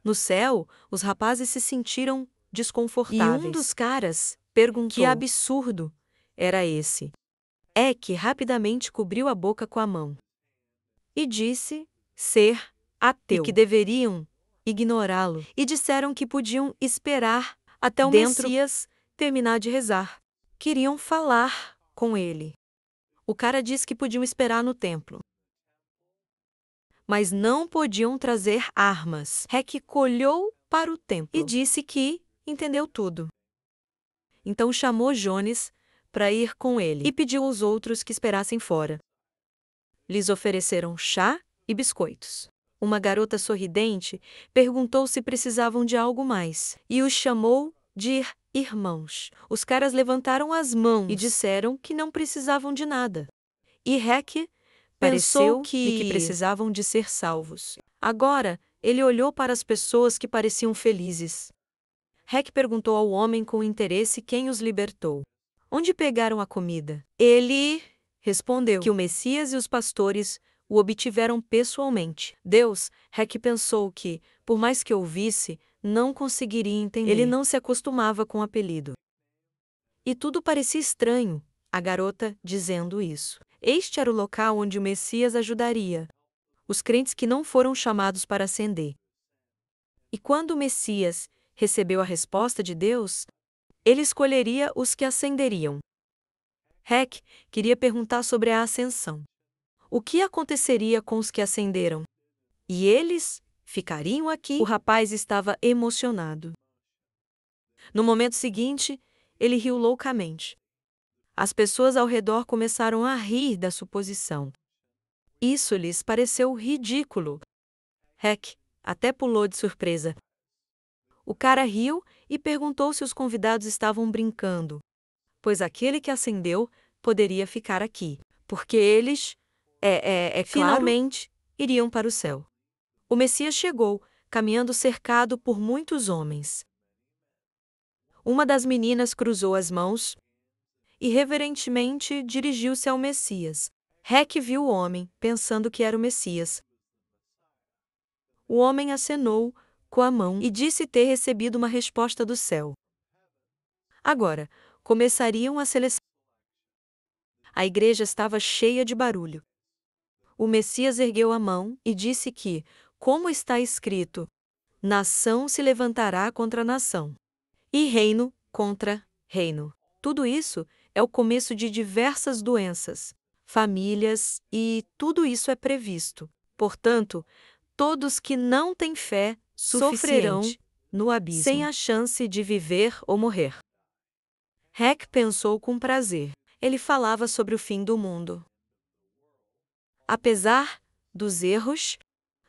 No céu, os rapazes se sentiram desconfortáveis. E um dos caras perguntou: que absurdo era esse? Eck rapidamente cobriu a boca com a mão E disse ser ateu e que deveriam ignorá-lo. e disseram que podiam esperar Até o dentro Messias terminar de rezar. Queriam falar com ele. O cara disse que podiam esperar no templo, mas não podiam trazer armas. Heck olhou para o templo e disse que entendeu tudo. Então chamou Jones para ir com ele e pediu aos outros que esperassem fora. Lhes ofereceram chá e biscoitos. Uma garota sorridente perguntou se precisavam de algo mais e os chamou de irmãos. Os caras levantaram as mãos e disseram que não precisavam de nada. E Heck pensou que precisavam de ser salvos. Agora, ele olhou para as pessoas que pareciam felizes. Heck perguntou ao homem com interesse quem os libertou. Onde pegaram a comida? Ele respondeu que o Messias e os pastores o obtiveram pessoalmente. Deus, Heck pensou que, por mais que ouvisse, não conseguiria entender. Ele não se acostumava com o apelido. E tudo parecia estranho, a garota dizendo isso. Este era o local onde o Messias ajudaria os crentes que não foram chamados para ascender. E quando o Messias recebeu a resposta de Deus, ele escolheria os que ascenderiam. Heck queria perguntar sobre a ascensão. O que aconteceria com os que ascenderam? E eles ficariam aqui? O rapaz estava emocionado. No momento seguinte, ele riu loucamente. As pessoas ao redor começaram a rir da suposição. Isso lhes pareceu ridículo. Heck até pulou de surpresa. O cara riu e perguntou se os convidados estavam brincando, pois aquele que ascendeu poderia ficar aqui, porque eles, finalmente, iriam para o céu. O Messias chegou, caminhando cercado por muitos homens. Uma das meninas cruzou as mãos e reverentemente dirigiu-se ao Messias. Heck viu o homem, pensando que era o Messias. O homem acenou com a mão e disse ter recebido uma resposta do céu. Agora, começariam a seleção. A igreja estava cheia de barulho. O Messias ergueu a mão e disse que, como está escrito, nação se levantará contra nação, e reino contra reino. Tudo isso é o começo de diversas doenças, famílias e tudo isso é previsto. Portanto, todos que não têm fé sofrerão no abismo, sem a chance de viver ou morrer. Heck pensou com prazer. Ele falava sobre o fim do mundo. Apesar dos erros,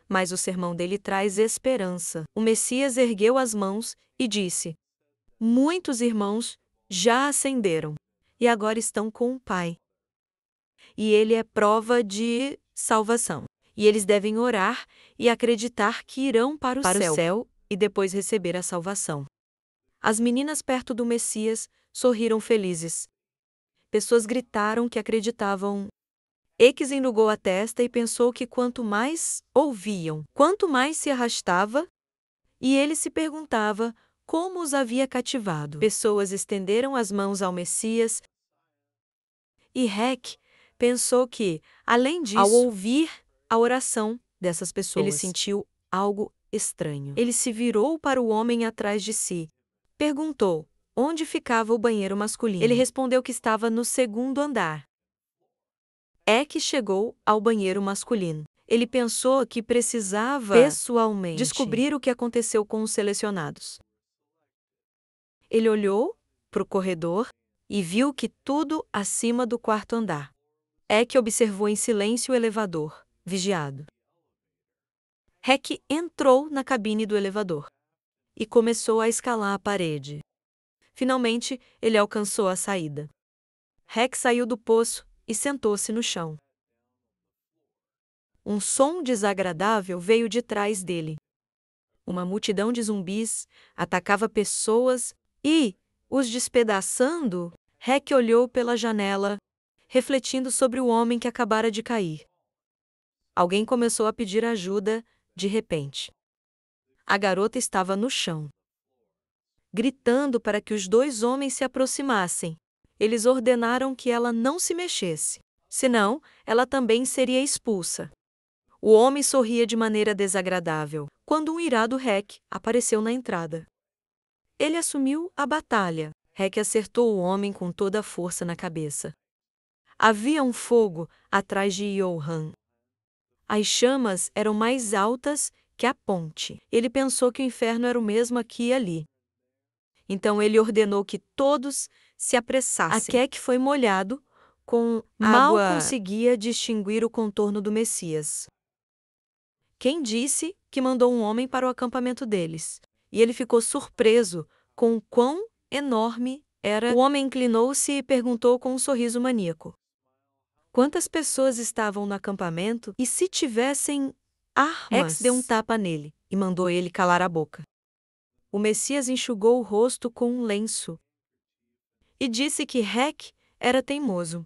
mas o sermão dele traz esperança. O Messias ergueu as mãos e disse: muitos irmãos já ascenderam e agora estão com o Pai. E ele é prova de salvação. E eles devem orar e acreditar que irão para o céu e depois receber a salvação. As meninas perto do Messias sorriram felizes. Pessoas gritaram que acreditavam. Eques enrugou a testa e pensou que quanto mais ouviam, quanto mais se arrastava, e ele se perguntava como os havia cativado. Pessoas estenderam as mãos ao Messias e Heck pensou que, além disso, ao ouvir a oração dessas pessoas, ele sentiu algo estranho. Ele se virou para o homem atrás de si. Perguntou onde ficava o banheiro masculino. Ele respondeu que estava no segundo andar. Eck chegou ao banheiro masculino. Ele pensou que precisava pessoalmente descobrir o que aconteceu com os selecionados. Ele olhou para o corredor e viu que tudo acima do quarto andar. Eck observou em silêncio o elevador, vigiado. Heck entrou na cabine do elevador e começou a escalar a parede. Finalmente, ele alcançou a saída. Heck saiu do poço e sentou-se no chão. Um som desagradável veio de trás dele. Uma multidão de zumbis atacava pessoas e, os despedaçando, Heck olhou pela janela, refletindo sobre o homem que acabara de cair. Alguém começou a pedir ajuda, de repente. A garota estava no chão, gritando para que os dois homens se aproximassem. Eles ordenaram que ela não se mexesse, senão ela também seria expulsa. O homem sorria de maneira desagradável quando um irado Rec apareceu na entrada. Ele assumiu a batalha. Rec acertou o homem com toda a força na cabeça. Havia um fogo atrás de Johan. As chamas eram mais altas que a ponte. Ele pensou que o inferno era o mesmo aqui e ali. Então ele ordenou que todos se apressassem. A Kek foi molhado, mal conseguia distinguir o contorno do Messias. Quem disse que mandou um homem para o acampamento deles? E ele ficou surpreso com o quão enorme era. O homem inclinou-se e perguntou com um sorriso maníaco: quantas pessoas estavam no acampamento e se tivessem armas? Rex deu um tapa nele e mandou ele calar a boca. O Messias enxugou o rosto com um lenço e disse que Rec era teimoso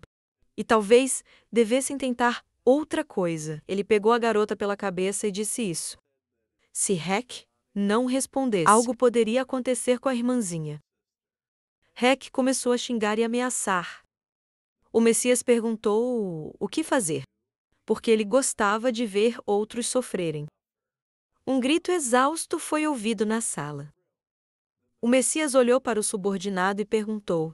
e talvez devessem tentar outra coisa. Ele pegou a garota pela cabeça e disse isso. Se Rec não respondesse, algo poderia acontecer com a irmãzinha. Rec começou a xingar e ameaçar. O Messias perguntou o que fazer, porque ele gostava de ver outros sofrerem. Um grito exausto foi ouvido na sala. O Messias olhou para o subordinado e perguntou: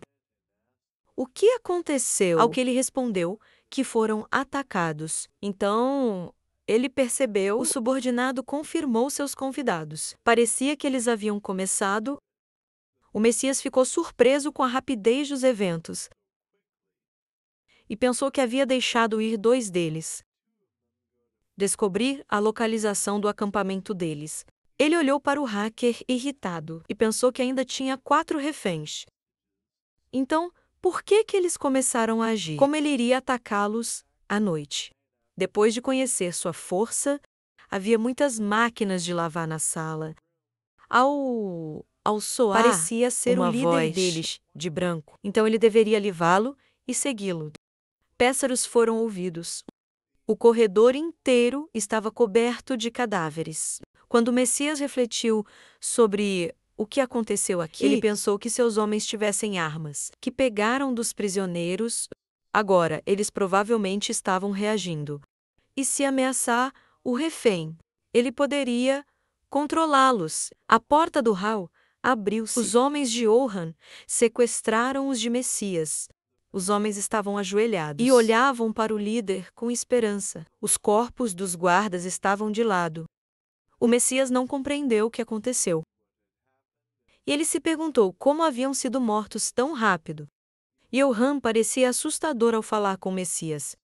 o que aconteceu? Ao que ele respondeu que foram atacados. Então, ele percebeu. O subordinado confirmou seus convidados. Parecia que eles haviam começado. O Messias ficou surpreso com a rapidez dos eventos e pensou que havia deixado ir 2 deles. Descobrir a localização do acampamento deles. Ele olhou para o hacker irritado e pensou que ainda tinha 4 reféns. Então, por que eles começaram a agir? Como ele iria atacá-los à noite? Depois de conhecer sua força, havia muitas máquinas de lavar na sala. Ao soar, parecia ser o líder deles, de branco. Então ele deveria livá-lo e segui-lo. Péssaros foram ouvidos. O corredor inteiro estava coberto de cadáveres. Quando o Messias refletiu sobre o que aconteceu aqui, ele pensou que seus homens tivessem armas, que pegaram dos prisioneiros. Agora, eles provavelmente estavam reagindo. E se ameaçar o refém, ele poderia controlá-los. A porta do hall abriu-se. Os homens de Johan sequestraram os de Messias. Os homens estavam ajoelhados e olhavam para o líder com esperança. Os corpos dos guardas estavam de lado. O Messias não compreendeu o que aconteceu. E ele se perguntou como haviam sido mortos tão rápido. Johan parecia assustador ao falar com o Messias.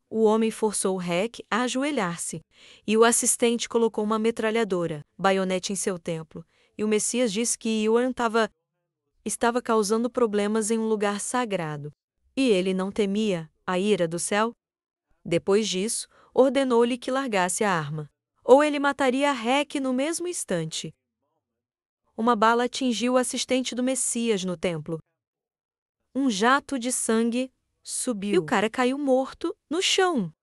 O homem forçou Rec a ajoelhar-se, e o assistente colocou uma metralhadora, baionete em seu templo, e o Messias disse que Johan estava causando problemas em um lugar sagrado. E ele não temia a ira do céu? Depois disso, ordenou-lhe que largasse a arma, ou ele mataria Rec no mesmo instante. Uma bala atingiu o assistente do Messias no templo. Um jato de sangue subiu. E o cara caiu morto no chão.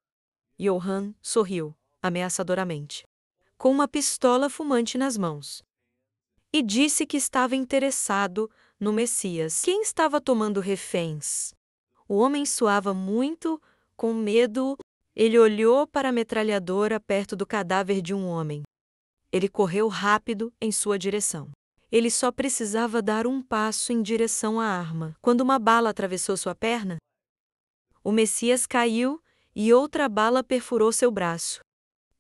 Johan sorriu, ameaçadoramente, com uma pistola fumante nas mãos. E disse que estava interessado no Messias. Quem estava tomando reféns? O homem suava muito, com medo. Ele olhou para a metralhadora perto do cadáver de um homem. Ele correu rápido em sua direção. Ele só precisava dar um passo em direção à arma. Quando uma bala atravessou sua perna, o Messias caiu e outra bala perfurou seu braço.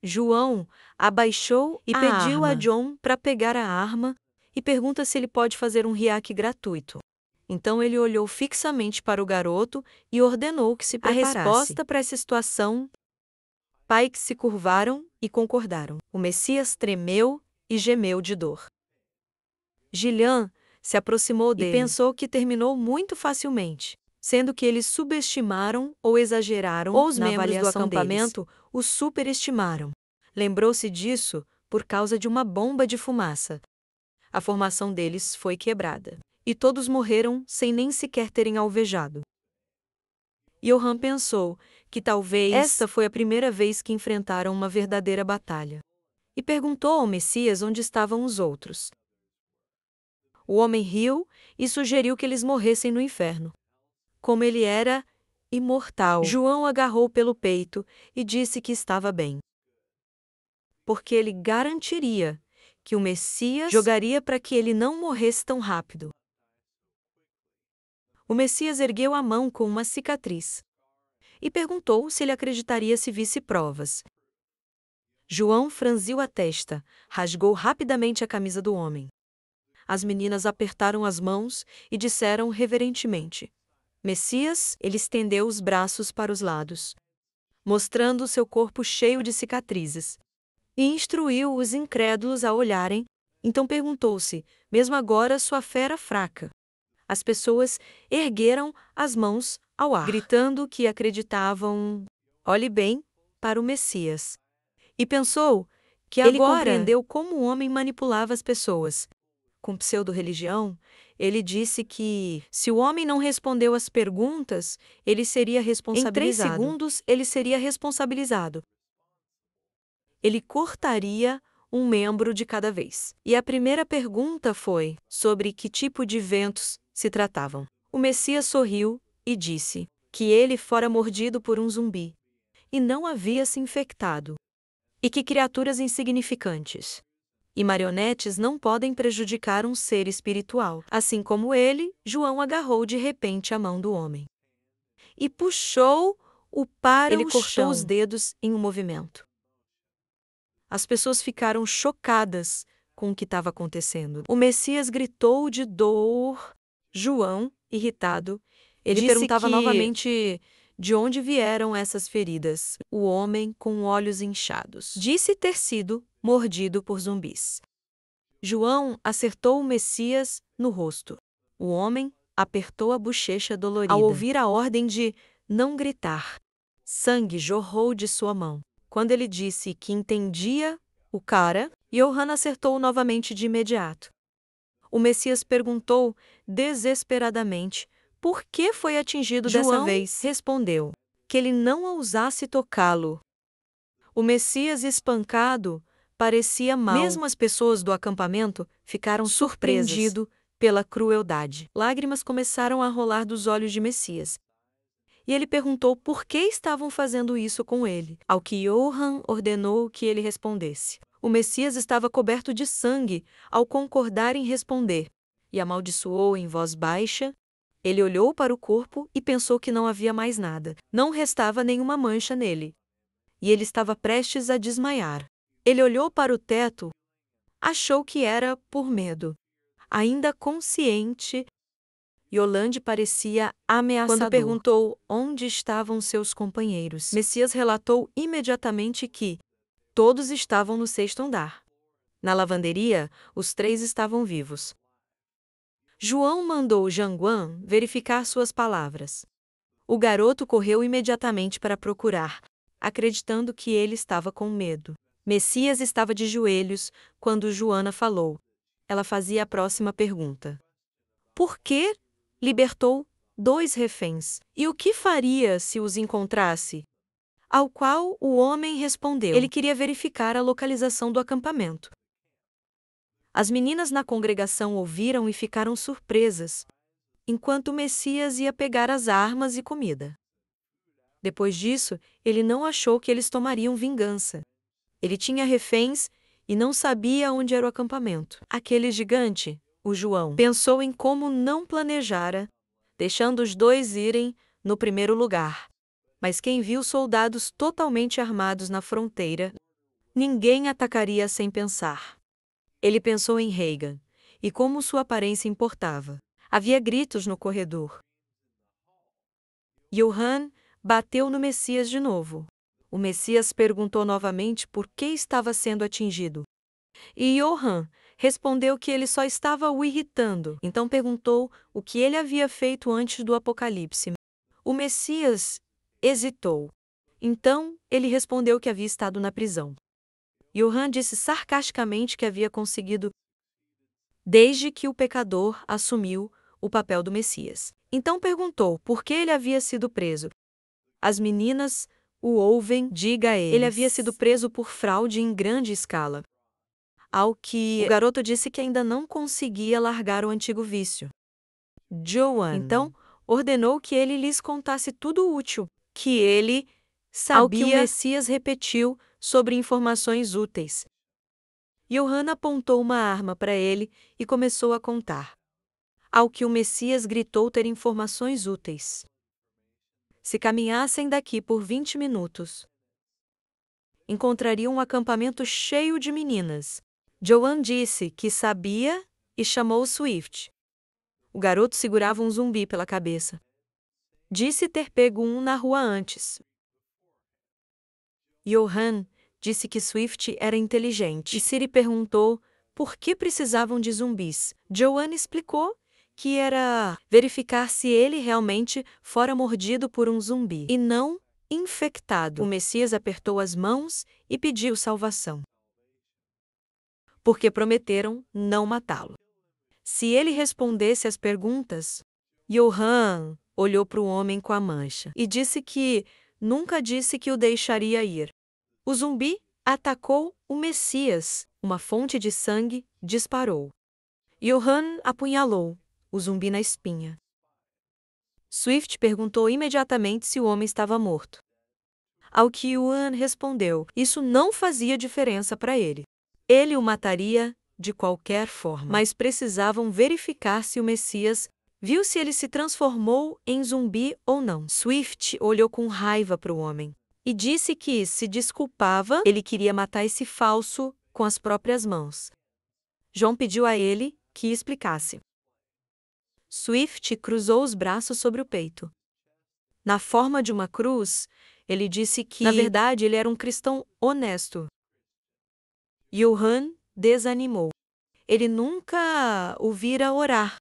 João abaixou e pediu a John para pegar a arma e pergunta se ele pode fazer um riaque gratuito. Então ele olhou fixamente para o garoto e ordenou que se preparasse. A resposta para essa situação, Pais se curvaram e concordaram. O Messias tremeu e gemeu de dor. Gillian se aproximou dele e pensou que terminou muito facilmente, sendo que eles subestimaram ou exageraram, ou os membros do acampamento o superestimaram. Lembrou-se disso por causa de uma bomba de fumaça. A formação deles foi quebrada, e todos morreram sem nem sequer terem alvejado. Johan pensou que talvez esta foi a primeira vez que enfrentaram uma verdadeira batalha. e perguntou ao Messias onde estavam os outros. O homem riu e sugeriu que eles morressem no inferno. Como ele era imortal, João agarrou pelo peito e disse que estava bem, porque ele garantiria que o Messias jogaria para que ele não morresse tão rápido. O Messias ergueu a mão com uma cicatriz e perguntou se ele acreditaria se visse provas. João franziu a testa, rasgou rapidamente a camisa do homem. As meninas apertaram as mãos e disseram reverentemente: Messias, ele estendeu os braços para os lados, mostrando seu corpo cheio de cicatrizes, e instruiu os incrédulos a olharem. Então perguntou-se: mesmo agora sua fé era fraca? As pessoas ergueram as mãos ao ar, gritando que acreditavam. Olhe bem para o Messias. E pensou que ele compreendeu como o homem manipulava as pessoas. Com pseudo-religião, ele disse que, se o homem não respondeu às perguntas, ele seria responsabilizado. Em 3 segundos, ele seria responsabilizado. Ele cortaria um membro de cada vez. E a primeira pergunta foi sobre que tipo de ventos se tratavam. O Messias sorriu e disse que ele fora mordido por um zumbi e não havia se infectado, e que criaturas insignificantes e marionetes não podem prejudicar um ser espiritual. Assim como ele, João agarrou de repente a mão do homem e puxou-o para o chão. Ele cortou os dedos em um movimento. As pessoas ficaram chocadas com o que estava acontecendo. O Messias gritou de dor. João, irritado, ele perguntava novamente de onde vieram essas feridas. O homem, com olhos inchados, disse ter sido mordido por zumbis. João acertou o Messias no rosto. O homem apertou a bochecha dolorida. Ao ouvir a ordem de não gritar, sangue jorrou de sua mão. Quando ele disse que entendia o cara, Johan acertou novamente de imediato. O Messias perguntou desesperadamente por que foi atingido dessa vez. Respondeu que ele não ousasse tocá-lo. O Messias espancado parecia mal. Mesmo as pessoas do acampamento ficaram surpreendidas pela crueldade. Lágrimas começaram a rolar dos olhos de Messias. E ele perguntou por que estavam fazendo isso com ele, ao que Johan ordenou que ele respondesse. O Messias estava coberto de sangue ao concordar em responder, e amaldiçoou em voz baixa. Ele olhou para o corpo e pensou que não havia mais nada. Não restava nenhuma mancha nele. E ele estava prestes a desmaiar. Ele olhou para o teto, achou que era por medo. Ainda consciente, Yolande parecia ameaçador. Quando perguntou onde estavam seus companheiros, Messias relatou imediatamente que todos estavam no 6º andar. Na lavanderia, os 3 estavam vivos. João mandou Janguan verificar suas palavras. O garoto correu imediatamente para procurar, acreditando que ele estava com medo. Messias estava de joelhos quando Joana falou. Ela fazia a próxima pergunta. Por que libertou 2 reféns? E o que faria se os encontrasse? Ao qual o homem respondeu. Ele queria verificar a localização do acampamento. As meninas na congregação ouviram e ficaram surpresas, enquanto o Messias ia pegar as armas e comida. Depois disso, ele não achou que eles tomariam vingança. Ele tinha reféns e não sabia onde era o acampamento. Aquele gigante, o João, pensou em como não planejara, deixando os 2 irem no primeiro lugar. Mas quem viu soldados totalmente armados na fronteira, ninguém atacaria sem pensar. Ele pensou em Reagan e como sua aparência importava. Havia gritos no corredor. Johan bateu no Messias de novo. O Messias perguntou novamente por que estava sendo atingido. E Johan respondeu que ele só estava o irritando. Então perguntou o que ele havia feito antes do Apocalipse. O Messias hesitou. Então ele respondeu que havia estado na prisão. Johan disse sarcasticamente que havia conseguido desde que o pecador assumiu o papel do Messias. Então perguntou por que ele havia sido preso. As meninas o ouvem, diga a eles. Ele havia sido preso por fraude em grande escala. Ao que o garoto disse que ainda não conseguia largar o antigo vício. Joan Então, ordenou que ele lhes contasse tudo útil que ele sabia. Ao que o Messias repetiu sobre informações úteis. Johanna apontou uma arma para ele e começou a contar. Ao que o Messias gritou ter informações úteis. Se caminhassem daqui por 20 minutos, encontrariam um acampamento cheio de meninas. Joan disse que sabia e chamou Swift. O garoto segurava um zumbi pela cabeça. Disse ter pego um na rua antes. Johan disse que Swift era inteligente. E Siri perguntou por que precisavam de zumbis. Joan explicou que era verificar se ele realmente fora mordido por um zumbi e não infectado. O Messias apertou as mãos e pediu salvação, porque prometeram não matá-lo. Se ele respondesse às perguntas, Johan olhou para o homem com a mancha e disse que nunca disse que o deixaria ir. O zumbi atacou o Messias. Uma fonte de sangue disparou. Johan apunhalou o zumbi na espinha. Swift perguntou imediatamente se o homem estava morto. Ao que Johan respondeu, isso não fazia diferença para ele. Ele o mataria de qualquer forma. Mas precisavam verificar se o Messias viu se ele se transformou em zumbi ou não. Swift olhou com raiva para o homem e disse que se desculpava, ele queria matar esse falso com as próprias mãos. John pediu a ele que explicasse. Swift cruzou os braços sobre o peito. Na forma de uma cruz, ele disse que, na verdade, ele era um cristão honesto. Johan desanimou. Ele nunca o vira orar.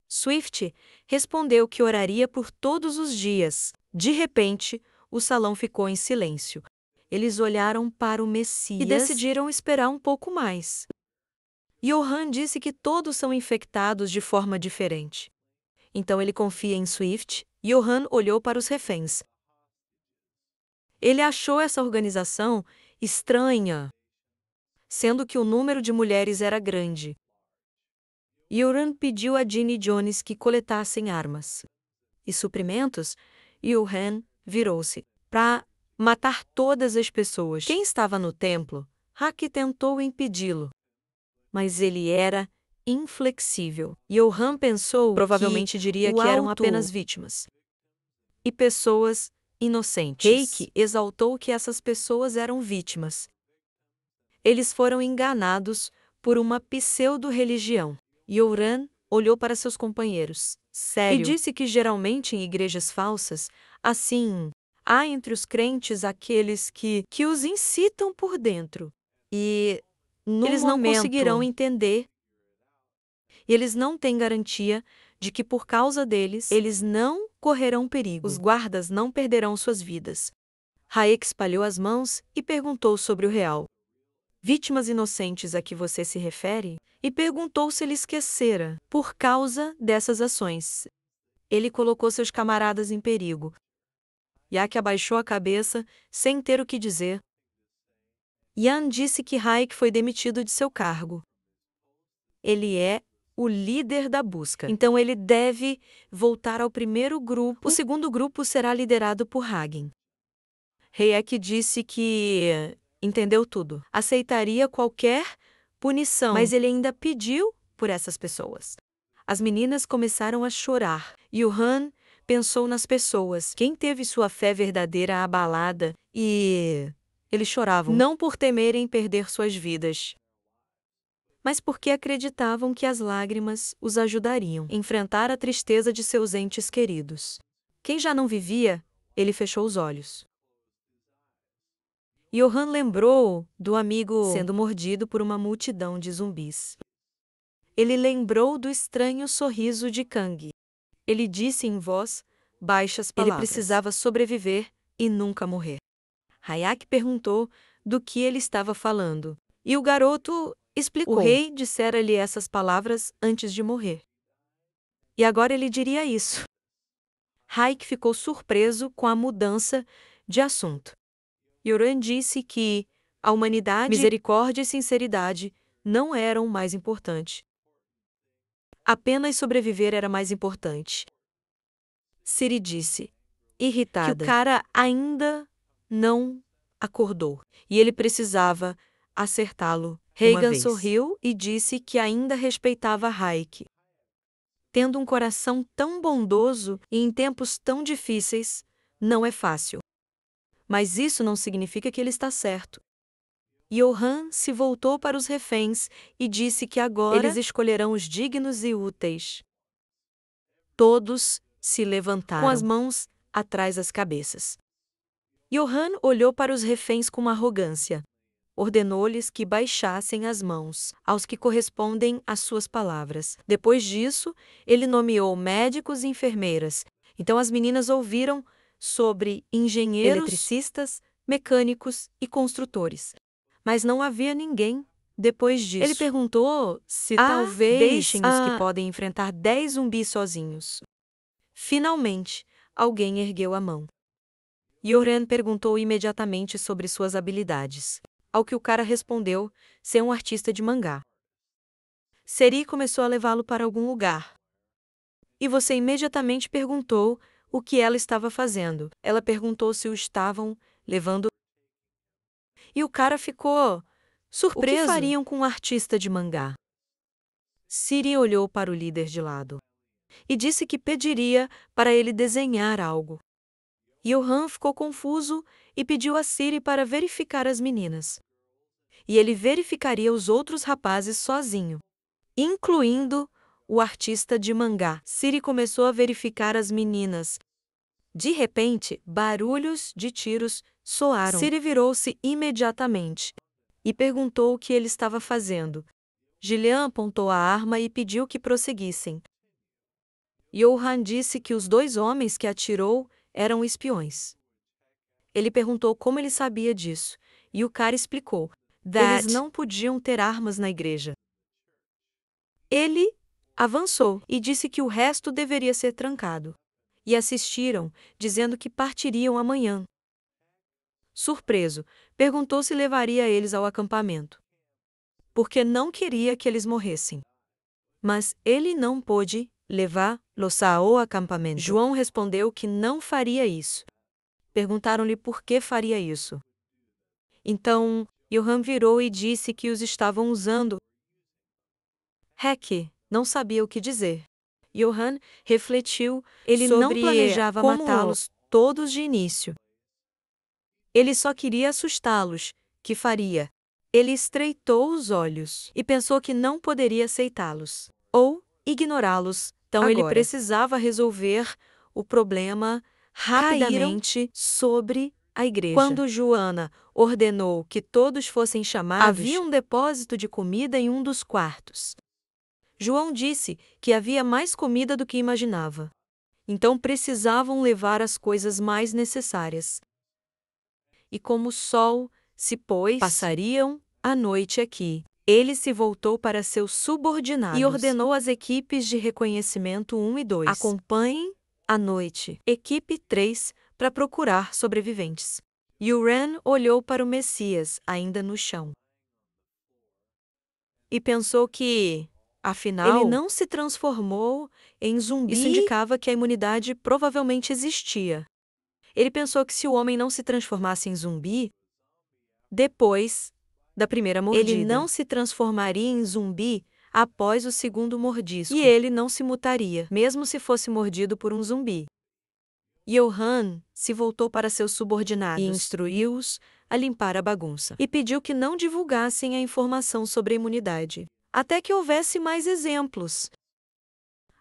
Swift respondeu que oraria por todos os dias. De repente, o salão ficou em silêncio. Eles olharam para o Messias e decidiram esperar um pouco mais. Johan disse que todos são infectados de forma diferente. Então ele confia em Swift. Johan olhou para os reféns. Ele achou essa organização estranha, sendo que o número de mulheres era grande. Johan pediu a Ginny Jones que coletassem armas e suprimentos. Johan virou-se para matar todas as pessoas. Quem estava no templo, Haki tentou impedi-lo, mas ele era inflexível. Johan pensou provavelmente diria que eram apenas vítimas e pessoas inocentes. Haki exaltou que essas pessoas eram vítimas. Eles foram enganados por uma pseudo-religião. Johan olhou para seus companheiros, sério, e disse que geralmente em igrejas falsas, assim, há entre os crentes aqueles que os incitam por dentro. E eles não conseguirão entender. E eles não têm garantia de que por causa deles, eles não correrão perigo. Os guardas não perderão suas vidas. Hayek espalhou as mãos e perguntou sobre o real. Vítimas inocentes a que você se refere? E perguntou se ele esquecera, por causa dessas ações. Ele colocou seus camaradas em perigo. Yak abaixou a cabeça, sem ter o que dizer. Yan disse que Hayek foi demitido de seu cargo. Ele é o líder da busca. Então ele deve voltar ao primeiro grupo. O segundo grupo será liderado por Hagen. Hayek disse que entendeu tudo. Aceitaria qualquer punição, mas ele ainda pediu por essas pessoas. As meninas começaram a chorar. Johan pensou nas pessoas. Quem teve sua fé verdadeira abalada e eles choravam, não por temerem perder suas vidas, mas porque acreditavam que as lágrimas os ajudariam a enfrentar a tristeza de seus entes queridos. Quem já não vivia, ele fechou os olhos. Johan lembrou do amigo sendo mordido por uma multidão de zumbis. Ele lembrou do estranho sorriso de Kang. Ele disse em voz baixa as palavras. Ele precisava sobreviver e nunca morrer. Hayek perguntou do que ele estava falando, e o garoto explicou. O rei dissera-lhe essas palavras antes de morrer. E agora ele diria isso. Hayek ficou surpreso com a mudança de assunto. Yoran disse que a humanidade, misericórdia e sinceridade não eram o mais importante. Apenas sobreviver era mais importante. Siri disse, irritada, que o cara ainda não acordou e ele precisava acertá-lo. Reagan sorriu e disse que ainda respeitava Hayek. Tendo um coração tão bondoso e em tempos tão difíceis, não é fácil. Mas isso não significa que ele está certo. Johan se voltou para os reféns e disse que agora eles escolherão os dignos e úteis. Todos se levantaram, com as mãos atrás das cabeças. Johan olhou para os reféns com arrogância. Ordenou-lhes que baixassem as mãos aos que correspondem às suas palavras. Depois disso, ele nomeou médicos e enfermeiras. Então as meninas ouviram sobre engenheiros, eletricistas, mecânicos e construtores. Mas não havia ninguém depois disso. Ele perguntou se talvez deixem os que podem enfrentar 10 zumbis sozinhos. Finalmente, alguém ergueu a mão. Yoran perguntou imediatamente sobre suas habilidades. Ao que o cara respondeu ser um artista de mangá. Seri começou a levá-lo para algum lugar. E você imediatamente perguntou o que ela estava fazendo. Ela perguntou se o estavam levando. E o cara ficou surpreso. O que fariam com um artista de mangá? Siri olhou para o líder de lado e disse que pediria para ele desenhar algo. Johan ficou confuso e pediu a Siri para verificar as meninas. E ele verificaria os outros rapazes sozinho, incluindo o artista de mangá. Siri começou a verificar as meninas. De repente, barulhos de tiros soaram. Siri virou-se imediatamente e perguntou o que ele estava fazendo. Gillian apontou a arma e pediu que prosseguissem. Johan disse que os 2 homens que atirou eram espiões. Ele perguntou como ele sabia disso, e o cara explicou. Eles não podiam ter armas na igreja. Ele avançou e disse que o resto deveria ser trancado. E assistiram, dizendo que partiriam amanhã. Surpreso, perguntou se levaria eles ao acampamento. Porque não queria que eles morressem. Mas ele não pôde levá-los ao acampamento. João respondeu que não faria isso. Perguntaram-lhe por que faria isso. Então, Johan virou e disse que os estavam usando. Heck não sabia o que dizer. Johan refletiu, ele não planejava matá-los todos de início. Ele só queria assustá-los. Que faria? Ele estreitou os olhos e pensou que não poderia aceitá-los ou ignorá-los. Então ele precisava resolver o problema rapidamente sobre a igreja. Quando Joana ordenou que todos fossem chamados, havia um depósito de comida em um dos quartos. João disse que havia mais comida do que imaginava. Então precisavam levar as coisas mais necessárias. E como o sol se pôs, passariam a noite aqui. Ele se voltou para seus subordinados e ordenou às equipes de reconhecimento 1 e 2. Acompanhem à noite. Equipe 3 para procurar sobreviventes. Yoran olhou para o Messias, ainda no chão. E pensou que, afinal, ele não se transformou em zumbi. Isso indicava que a imunidade provavelmente existia. Ele pensou que se o homem não se transformasse em zumbi, depois da primeira mordida, ele não se transformaria em zumbi após o segundo mordisco. E ele não se mutaria, mesmo se fosse mordido por um zumbi. Johan se voltou para seus subordinados e instruiu-os a limpar a bagunça. E pediu que não divulgassem a informação sobre a imunidade, até que houvesse mais exemplos.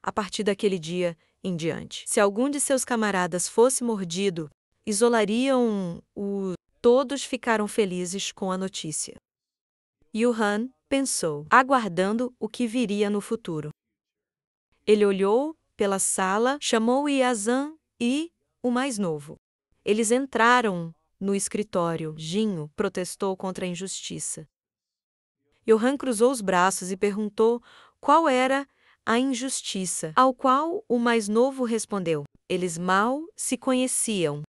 A partir daquele dia em diante, se algum de seus camaradas fosse mordido, isolariam-o. Todos ficaram felizes com a notícia. Johan pensou, aguardando o que viria no futuro. Ele olhou pela sala, chamou Yazan e o mais novo. Eles entraram no escritório. Jinho protestou contra a injustiça. Johan cruzou os braços e perguntou qual era a injustiça, ao qual o mais novo respondeu: eles mal se conheciam.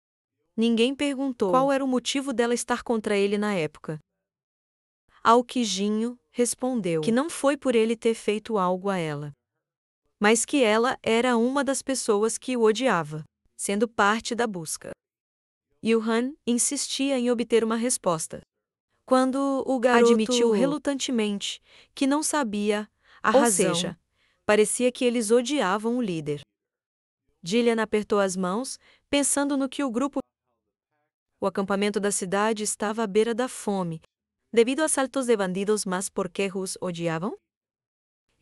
Ninguém perguntou qual era o motivo dela estar contra ele na época. Ao que Jinho respondeu que não foi por ele ter feito algo a ela, mas que ela era uma das pessoas que o odiava, sendo parte da busca. Yoo-han insistia em obter uma resposta. Quando o garoto admitiu relutantemente que não sabia a razão, seja, parecia que eles odiavam o líder. Jillian apertou as mãos, pensando no que o grupo. O acampamento da cidade estava à beira da fome, devido a assaltos de bandidos, mas por que os odiavam?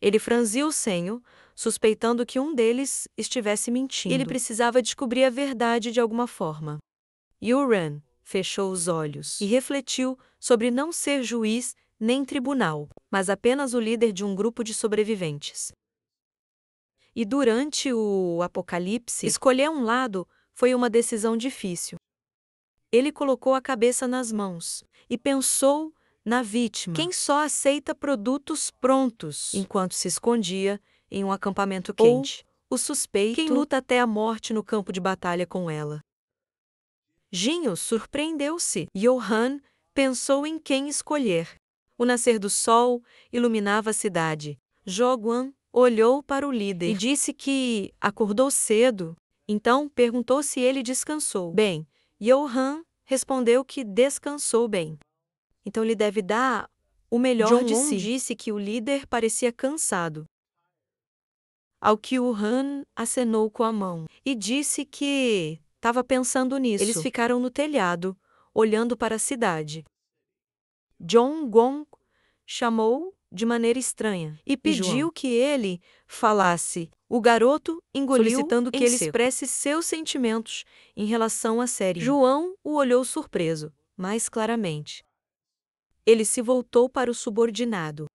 Ele franziu o senho, suspeitando que um deles estivesse mentindo. Ele precisava descobrir a verdade de alguma forma. Yoo-ran fechou os olhos e refletiu sobre não ser juiz nem tribunal, mas apenas o líder de um grupo de sobreviventes. E durante o apocalipse, escolher um lado foi uma decisão difícil. Ele colocou a cabeça nas mãos e pensou na vítima, quem só aceita produtos prontos, enquanto se escondia em um acampamento quente. Ou o suspeito, quem luta até a morte no campo de batalha com ela. Jinho surpreendeu-se. Yoo-han pensou em quem escolher. O nascer do sol iluminava a cidade. Jo-gwan olhou para o líder e disse que acordou cedo. Então perguntou se ele descansou bem. Yoo-han respondeu que descansou bem. Então ele deve dar o melhor de si. Disse que o líder parecia cansado. Ao que Yoo-han acenou com a mão e disse que estava pensando nisso. Eles ficaram no telhado, olhando para a cidade. Jong-won chamou de maneira estranha e pediu que ele falasse. O garoto engoliu, solicitando que ele expresse seus sentimentos em relação à série. João o olhou surpreso, mais claramente. Ele se voltou para o subordinado.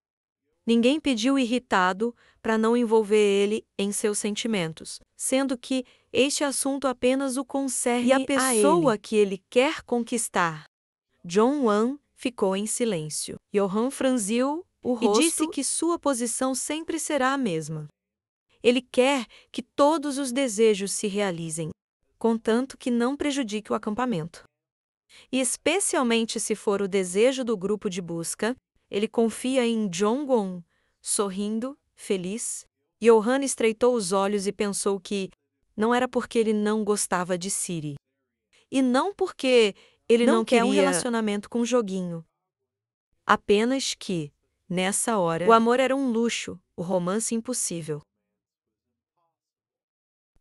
Ninguém pediu irritado para não envolver ele em seus sentimentos, sendo que este assunto apenas o concerne e a pessoa que ele quer conquistar. Jong-won ficou em silêncio. Yoo-han franziu o rosto e disse que sua posição sempre será a mesma. Ele quer que todos os desejos se realizem, contanto que não prejudique o acampamento. E especialmente se for o desejo do grupo de busca, ele confia em Jong-won, sorrindo, feliz. Yoo-han estreitou os olhos e pensou que não era porque ele não gostava de Siri. E não porque ele não quer um relacionamento com o joguinho. Apenas que, nessa hora, o amor era um luxo, o romance impossível.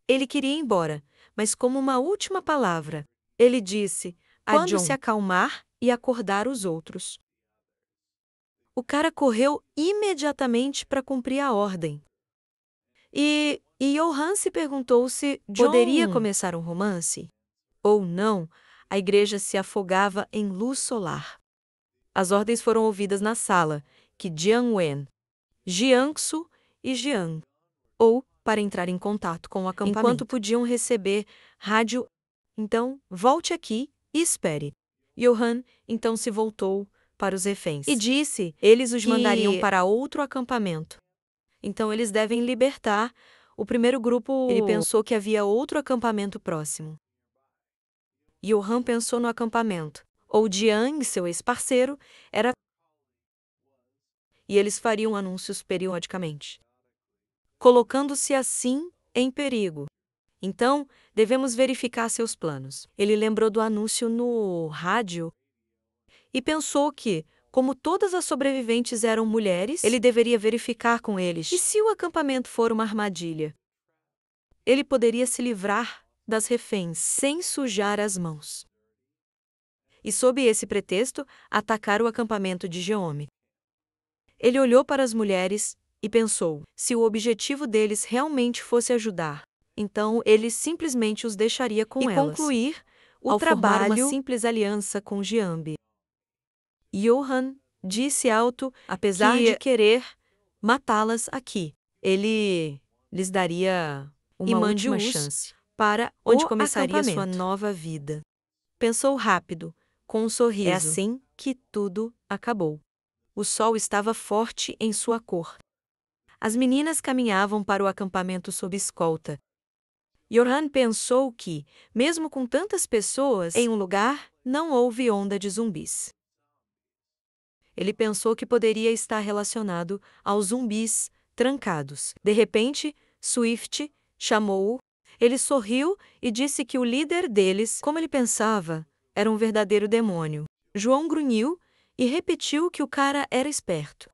Ele queria ir embora, mas como uma última palavra, ele disse, quando se acalmar e acordar os outros. O cara correu imediatamente para cumprir a ordem. E Yoo-han se perguntou se poderia começar um romance. Ou não, a igreja se afogava em luz solar. As ordens foram ouvidas na sala, que Jiang-wen, Jiangsu e Jiang, ou para entrar em contato com o acampamento. Enquanto podiam receber rádio, então volte aqui e espere. Yoo-han então se voltou para os reféns e disse eles os mandariam para outro acampamento. Então eles devem libertar o primeiro grupo. Ele pensou que havia outro acampamento próximo. Yoo-han pensou no acampamento. Ou Jiang, seu ex-parceiro, era. E eles fariam anúncios periodicamente, colocando-se assim em perigo. Então, devemos verificar seus planos. Ele lembrou do anúncio no rádio e pensou que, como todas as sobreviventes eram mulheres, ele deveria verificar com eles. E se o acampamento for uma armadilha? Ele poderia se livrar das reféns sem sujar as mãos. E sob esse pretexto, atacar o acampamento de Jeome. Ele olhou para as mulheres e pensou, se o objetivo deles realmente fosse ajudar, então ele simplesmente os deixaria com elas. E concluir o trabalho, uma simples aliança com Jiambi. Yoo-han disse alto, apesar de querer matá-las aqui. Ele lhes daria uma última chance para onde começaria sua nova vida. Pensou rápido, com um sorriso. É assim que tudo acabou. O sol estava forte em sua cor. As meninas caminhavam para o acampamento sob escolta. Johan pensou que, mesmo com tantas pessoas em um lugar, não houve onda de zumbis. Ele pensou que poderia estar relacionado aos zumbis trancados. De repente, Swift chamou-o. Ele sorriu e disse que o líder deles, como ele pensava, era um verdadeiro demônio. João grunhiu e repetiu que o cara era esperto.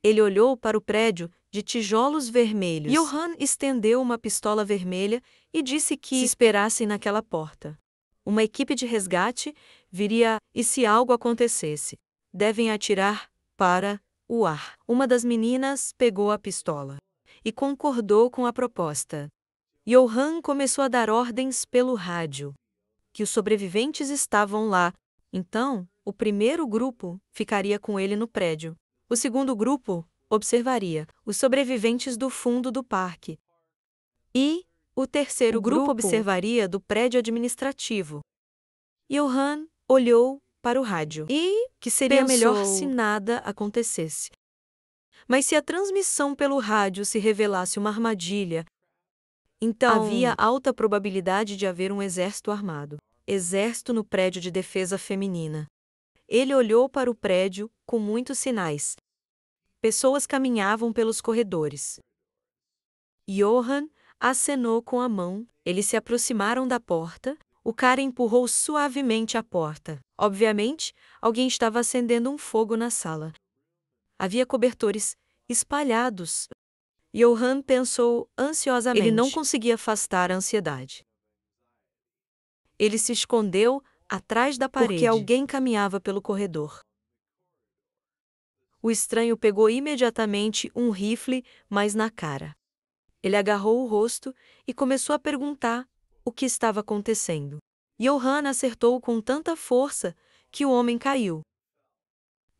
Ele olhou para o prédio de tijolos vermelhos. Johan estendeu uma pistola vermelha e disse que se esperassem naquela porta. Uma equipe de resgate viria e, se algo acontecesse, devem atirar para o ar. Uma das meninas pegou a pistola e concordou com a proposta. Johan começou a dar ordens pelo rádio, que os sobreviventes estavam lá. Então, o primeiro grupo ficaria com ele no prédio. O segundo grupo observaria os sobreviventes do fundo do parque. E o terceiro grupo observaria do prédio administrativo. Johan olhou para o rádio e que seria melhor se nada acontecesse. Mas se a transmissão pelo rádio se revelasse uma armadilha, então havia alta probabilidade de haver um exército armado. Exército no prédio de defesa feminina. Ele olhou para o prédio com muitos sinais. Pessoas caminhavam pelos corredores. Johan acenou com a mão. Eles se aproximaram da porta. O cara empurrou suavemente a porta. Obviamente, alguém estava acendendo um fogo na sala. Havia cobertores espalhados. Johan pensou ansiosamente. Ele não conseguia afastar a ansiedade. Ele se escondeu atrás da parede porque alguém caminhava pelo corredor. O estranho pegou imediatamente um rifle, mas na cara. Ele agarrou o rosto e começou a perguntar o que estava acontecendo. Johan acertou com tanta força que o homem caiu.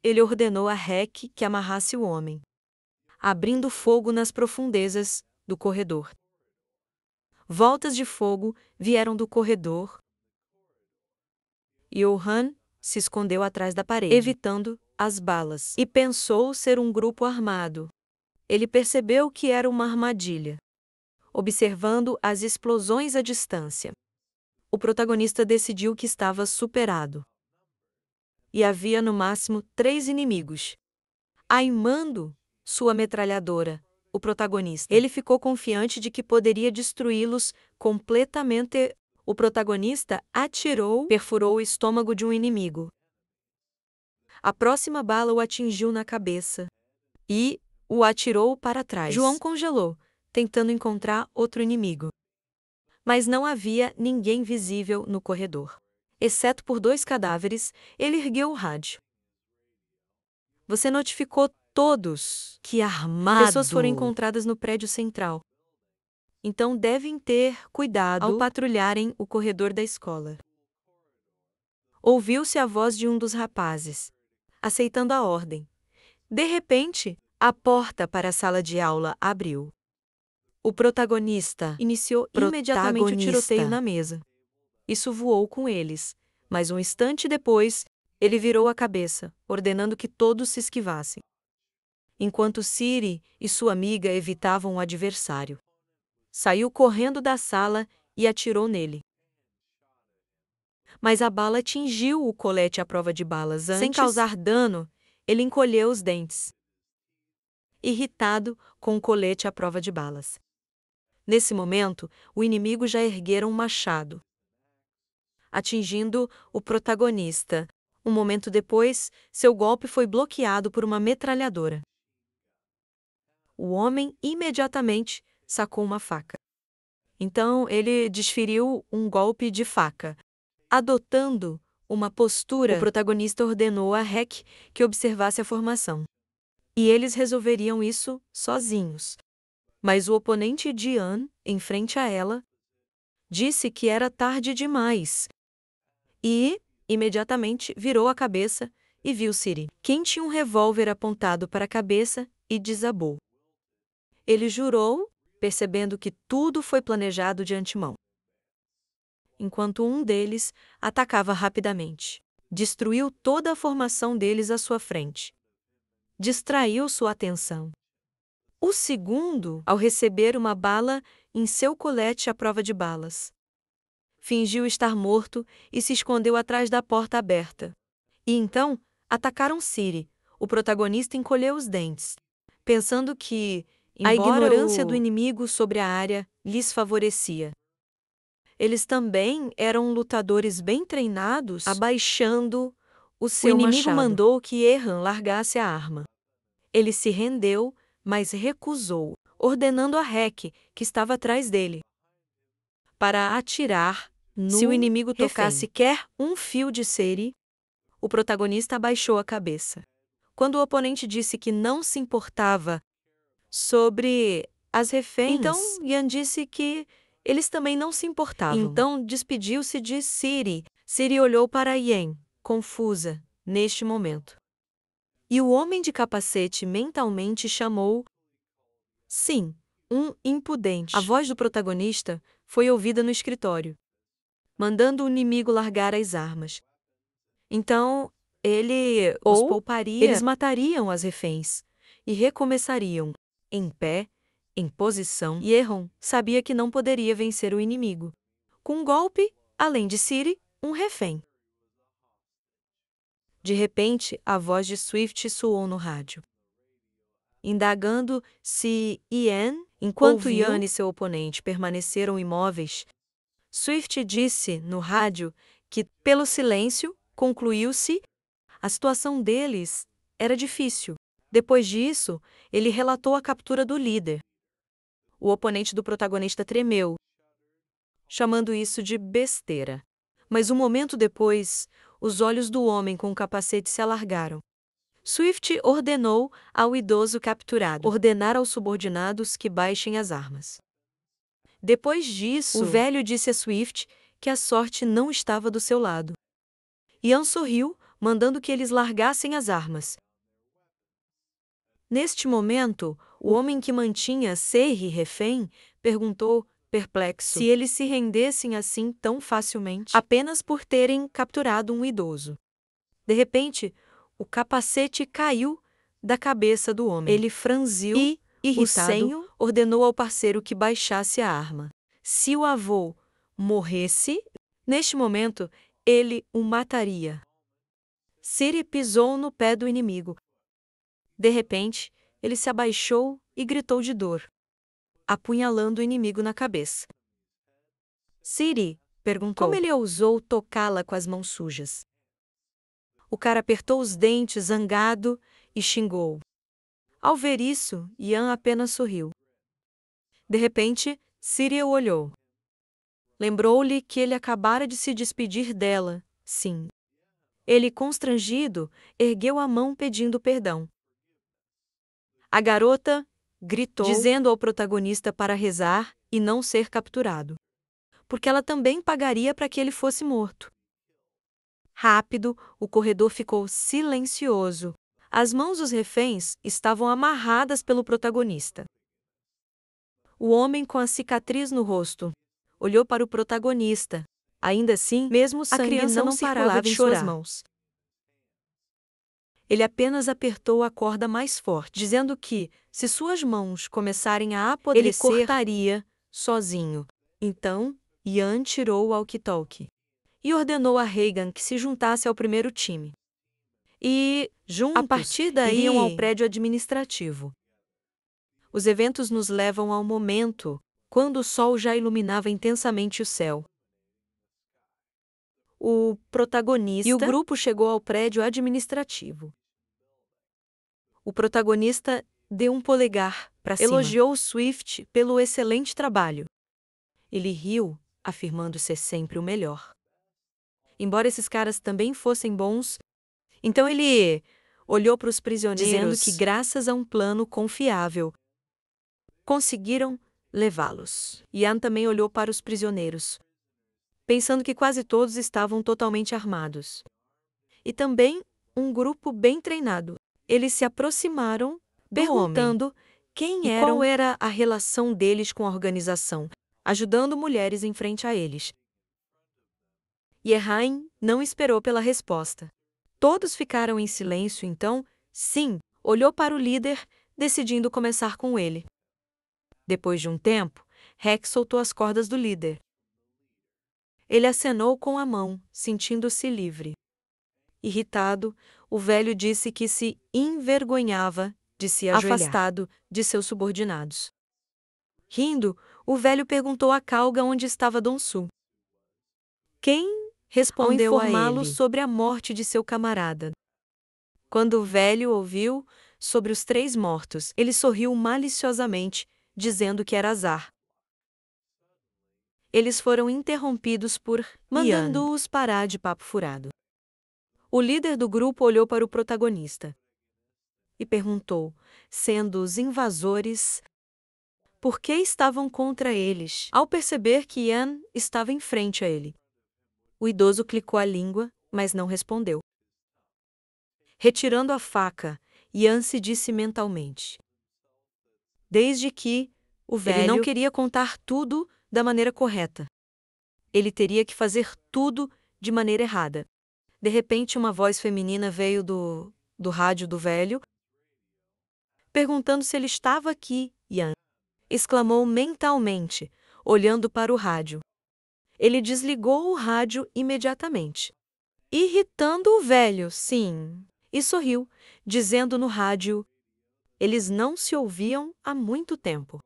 Ele ordenou a Rec que amarrasse o homem, abrindo fogo nas profundezas do corredor. Voltas de fogo vieram do corredor. Johan se escondeu atrás da parede, evitando as balas, e pensou ser um grupo armado. Ele percebeu que era uma armadilha. Observando as explosões à distância, o protagonista decidiu que estava superado. E havia no máximo 3 inimigos. Aimando sua metralhadora, o protagonista. Ele ficou confiante de que poderia destruí-los completamente. O protagonista atirou, perfurou o estômago de um inimigo. A próxima bala o atingiu na cabeça e o atirou para trás. João congelou, tentando encontrar outro inimigo. Mas não havia ninguém visível no corredor. Exceto por 2 cadáveres, ele ergueu o rádio. Você notificou todos que armado. Pessoas foram encontradas no prédio central. Então devem ter cuidado ao patrulharem o corredor da escola. Ouviu-se a voz de um dos rapazes, aceitando a ordem. De repente, a porta para a sala de aula abriu. O protagonista iniciou imediatamente o tiroteio na mesa. Isso voou com eles, mas um instante depois, ele virou a cabeça, ordenando que todos se esquivassem. Enquanto Siri e sua amiga evitavam o adversário. Saiu correndo da sala e atirou nele. Mas a bala atingiu o colete à prova de balas antes. Sem causar dano, ele encolheu os dentes, irritado com o colete à prova de balas. Nesse momento, o inimigo já erguera um machado, atingindo o protagonista. Um momento depois, seu golpe foi bloqueado por uma metralhadora. O homem imediatamente sacou uma faca. Então, ele desferiu um golpe de faca. Adotando uma postura, o protagonista ordenou a Rec que observasse a formação. E eles resolveriam isso sozinhos. Mas o oponente de Anne, em frente a ela, disse que era tarde demais. E, imediatamente, virou a cabeça e viu Siri, quem tinha um revólver apontado para a cabeça, e desabou. Ele jurou, percebendo que tudo foi planejado de antemão. Enquanto um deles atacava rapidamente, destruiu toda a formação deles à sua frente. Distraiu sua atenção. O segundo, ao receber uma bala em seu colete à prova de balas. Fingiu estar morto e se escondeu atrás da porta aberta. E então, atacaram Ciri. O protagonista encolheu os dentes, pensando que a ignorância do inimigo sobre a área lhes favorecia. Eles também eram lutadores bem treinados, abaixando o seu machado. O inimigo mandou que Erran largasse a arma. Ele se rendeu, mas recusou, ordenando a Rec, que estava atrás dele, para atirar se o inimigo tocasse sequer um fio de Ciri. O protagonista abaixou a cabeça. Quando o oponente disse que não se importava sobre as reféns, então Ian disse que eles também não se importavam. Então despediu-se de Ciri. Ciri olhou para Ian, confusa, neste momento. E o homem de capacete mentalmente chamou, sim, um impudente. A voz do protagonista foi ouvida no escritório, mandando o inimigo largar as armas. Então, ele os pouparia. Eles matariam as reféns e recomeçariam, em pé, em posição, e Erran sabia que não poderia vencer o inimigo com um golpe, além de Ciri, um refém. De repente, a voz de Swift soou no rádio, indagando se Ian, enquanto Ian e seu oponente permaneceram imóveis. Swift disse no rádio que, pelo silêncio, concluiu-se, a situação deles era difícil. Depois disso, ele relatou a captura do líder. O oponente do protagonista tremeu, chamando isso de besteira. Mas um momento depois, os olhos do homem com o capacete se alargaram. Swift ordenou ao idoso capturado ordenar aos subordinados que baixem as armas. Depois disso, o velho disse a Swift que a sorte não estava do seu lado. Ian sorriu, mandando que eles largassem as armas. Neste momento, o homem que mantinha Ciri refém perguntou, perplexo, se eles se rendessem assim tão facilmente apenas por terem capturado um idoso. De repente, o capacete caiu da cabeça do homem. Ele franziu e, irritado, ordenou ao parceiro que baixasse a arma. Se o avô morresse, neste momento, ele o mataria. Ciri pisou no pé do inimigo. De repente, ele se abaixou e gritou de dor, apunhalando o inimigo na cabeça. Ciri perguntou como ele ousou tocá-la com as mãos sujas. O cara apertou os dentes, zangado, e xingou. Ao ver isso, Ian apenas sorriu. De repente, Ciri o olhou. Lembrou-lhe que ele acabara de se despedir dela, sim. Ele, constrangido, ergueu a mão pedindo perdão. A garota gritou, dizendo ao protagonista para rezar e não ser capturado, porque ela também pagaria para que ele fosse morto. Rápido, o corredor ficou silencioso. As mãos dos reféns estavam amarradas pelo protagonista. O homem com a cicatriz no rosto olhou para o protagonista. Ainda assim, mesmo o sangue não parava em suas mãos. Ele apenas apertou a corda mais forte, dizendo que, se suas mãos começarem a apodrecer, ele cortaria sozinho. Então, Ian tirou o walkie-talkie e ordenou a Regan que se juntasse ao primeiro time. E, juntos, a partir daí, iriam ao prédio administrativo. Os eventos nos levam ao momento quando o sol já iluminava intensamente o céu. O protagonista e o grupo chegou ao prédio administrativo. O protagonista deu um polegar para cima. Elogiou Swift pelo excelente trabalho. Ele riu, afirmando ser sempre o melhor. Embora esses caras também fossem bons, então ele olhou para os prisioneiros, dizendo que graças a um plano confiável, conseguiram levá-los. Ian também olhou para os prisioneiros, pensando que quase todos estavam totalmente armados. E também um grupo bem treinado. Eles se aproximaram, perguntando quem eram e qual era a relação deles com a organização, ajudando mulheres em frente a eles. Erhan não esperou pela resposta. Todos ficaram em silêncio, então, sim, olhou para o líder, decidindo começar com ele. Depois de um tempo, Rex soltou as cordas do líder. Ele acenou com a mão, sentindo-se livre. Irritado, o velho disse que se envergonhava de se ajoelhar, afastado de seus subordinados. Rindo, o velho perguntou a Calga onde estava Dong-su. Quem respondeu a informá-lo sobre a morte de seu camarada. Quando o velho ouviu sobre os 3 mortos, ele sorriu maliciosamente, dizendo que era azar. Eles foram interrompidos por mandando-os parar de papo furado. O líder do grupo olhou para o protagonista e perguntou, sendo os invasores, por que estavam contra eles, ao perceber que Yan estava em frente a ele. O idoso clicou a língua, mas não respondeu. Retirando a faca, Yan se disse mentalmente. Desde que o velho ele não queria contar tudo da maneira correta. Ele teria que fazer tudo de maneira errada. De repente, uma voz feminina veio do rádio do velho, perguntando se ele estava aqui. Yan exclamou mentalmente, olhando para o rádio. Ele desligou o rádio imediatamente, irritando o velho, sim, e sorriu, dizendo no rádio: eles não se ouviam há muito tempo.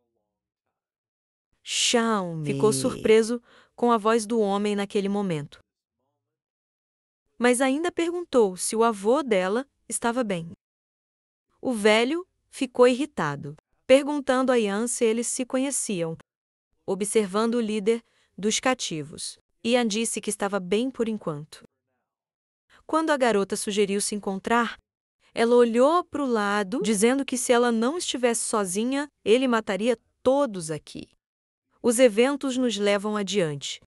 Xiaomi ficou surpreso com a voz do homem naquele momento. Mas ainda perguntou se o avô dela estava bem. O velho ficou irritado, perguntando a Yan se eles se conheciam, observando o líder dos cativos. Yan disse que estava bem por enquanto. Quando a garota sugeriu se encontrar, ela olhou para o lado, dizendo que se ela não estivesse sozinha, ele mataria todos aqui. Os eventos nos levam adiante.